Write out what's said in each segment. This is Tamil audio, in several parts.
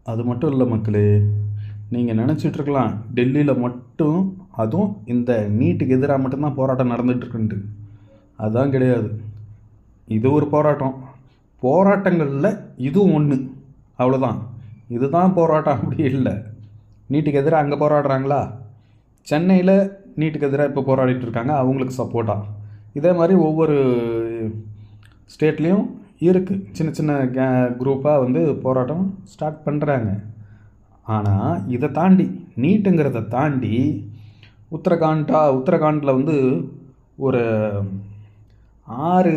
அது மட்டும் இல்லை மக்களே, நீங்கள் நினச்சிட்ருக்கலாம் டெல்லியில் மட்டும் அதுவும் இந்த நீட்டுக்கு எதிராக மட்டும்தான் போராட்டம் நடந்துகிட்ருக்குன்ட்டு. அதுதான் கிடையாது. இது ஒரு போராட்டம், போராட்டங்களில் இதுவும் ஒன்று, அவ்வளோதான். இதுதான் போராட்டம் அப்படி இல்லை. நீட்டுக்கு எதிராக அங்கே போராடுறாங்களா, சென்னையில் நீட்டுக்கு எதிராக இப்போ போராடிட்டு இருக்காங்க, அவங்களுக்கு சப்போர்ட்டாக. இதே மாதிரி ஒவ்வொரு ஸ்டேட்லேயும் இருக்குது, சின்ன சின்ன குரூப்பாக வந்து போராட்டம் ஸ்டார்ட் பண்ணுறாங்க. ஆனால் இதை தாண்டி, நீட்டுங்கிறத தாண்டி உத்தரகாண்டில் வந்து ஒரு 6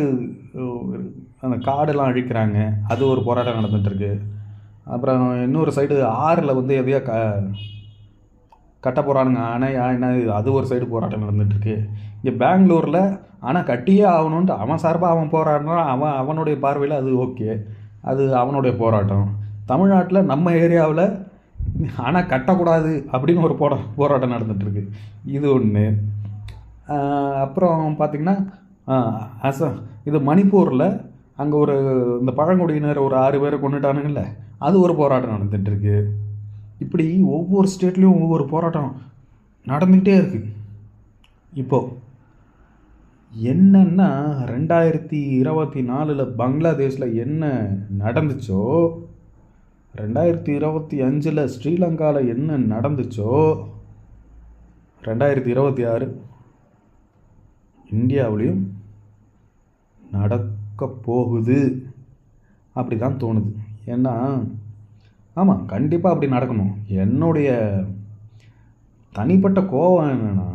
அந்த காடெல்லாம் அழிக்கிறாங்க, அது ஒரு போராட்டம் நடந்துகிட்ருக்கு. அப்புறம் இன்னொரு சைடு 6ல் வந்து எதையோ கட்ட போகிறானுங்க அணையா என்ன, அது ஒரு சைடு போராட்டம் நடந்துகிட்ருக்கு. இங்கே பெங்களூரில் ஆனால் கட்டியே ஆகணுன்ட்டு அவன் சார்பாக அவன் போராடுறான், அவனுடைய பார்வையில் அது ஓகே, அது அவனுடைய போராட்டம். தமிழ்நாட்டில் நம்ம ஏரியாவில் ஆனால் கட்டக்கூடாது அப்படின்னு ஒரு போராட்டம் நடந்துகிட்ருக்கு, இது ஒன்று. அப்புறம் பார்த்திங்கன்னா இது மணிப்பூரில் அங்கே ஒரு இந்த பழங்குடியினர் ஒரு 6 பேரை கொண்டுட்டானுங்கள்ல, அது ஒரு போராட்டம் நடந்துகிட்ருக்கு. இப்படி ஒவ்வொரு ஸ்டேட்லேயும் ஒவ்வொரு போராட்டம் நடந்துக்கிட்டே இருக்குது. இப்போது என்னன்னா 2024 பங்களாதேஷில் என்ன நடந்துச்சோ, 2025 ஸ்ரீலங்காவில் என்ன நடந்துச்சோ, 2026 இந்தியாவிலையும் நடக்க போகுது அப்படி தான் தோணுது. ஏன்னா ஆமாம், கண்டிப்பாக அப்படி நடக்கணும். என்னுடைய தனிப்பட்ட கோபம் என்னென்னா,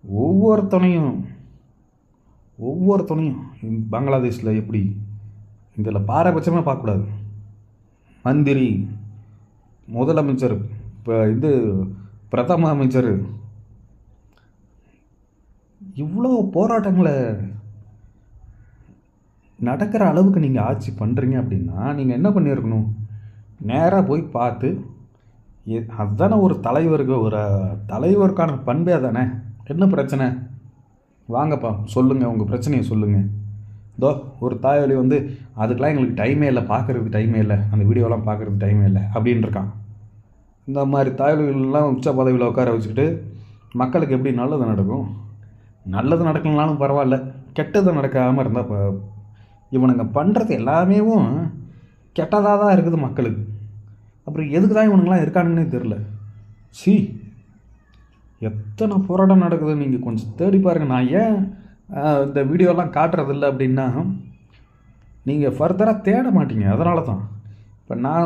ஒவ்வொருத்தனையும் பங்களாதேஷில் எப்படி இதில் பாரபட்சமாக பார்க்கக்கூடாது. மந்திரி, முதலமைச்சர், இப்போ பிரதம அமைச்சர், இவ்வளோ போராட்டங்களை நடக்கிற அளவுக்கு நீங்கள் ஆட்சி பண்ணுறீங்க அப்படின்னா நீங்கள் என்ன பண்ணியிருக்கணும், நேராக போய் பார்த்து, அதுதானே ஒரு தலைவருக்கான பண்பே தானே. என்ன பிரச்சனை, வாங்கப்பா சொல்லுங்கள், உங்கள் பிரச்சனையை சொல்லுங்கள். இதோ ஒரு தாய்வழி வந்து அதுக்கெலாம் எங்களுக்கு டைமே இல்லை, பார்க்குறதுக்கு டைமே இல்லை, அந்த வீடியோலாம் பார்க்குறதுக்கு டைமே இல்லை அப்படின்னு இருக்கான். இந்த மாதிரி தாய்வழிகளெலாம் உச்ச பதவியில் உட்கார வச்சுக்கிட்டு மக்களுக்கு எப்படி நல்லது நடக்கும்? நல்லது நடக்கலனாலும் பரவாயில்ல, கெட்டது நடக்காமல் இருந்தால் இவனுங்க பண்ணுறது எல்லாமேவும் கெட்டதாக தான் இருக்குது மக்களுக்கு. அப்புறம் எதுக்கு தான் இவனுங்களாம் இருக்கானுங்கன்னே தெரில. எத்தனை போராட்டம் நடக்குது, நீங்கள் கொஞ்சம் தேடி பாருங்கள். நான் ஏன் இந்த வீடியோலாம் காட்டுறதில்ல அப்படின்னா, நீங்கள் ஃபர்தராக தேட மாட்டீங்க, அதனால தான். இப்போ நான்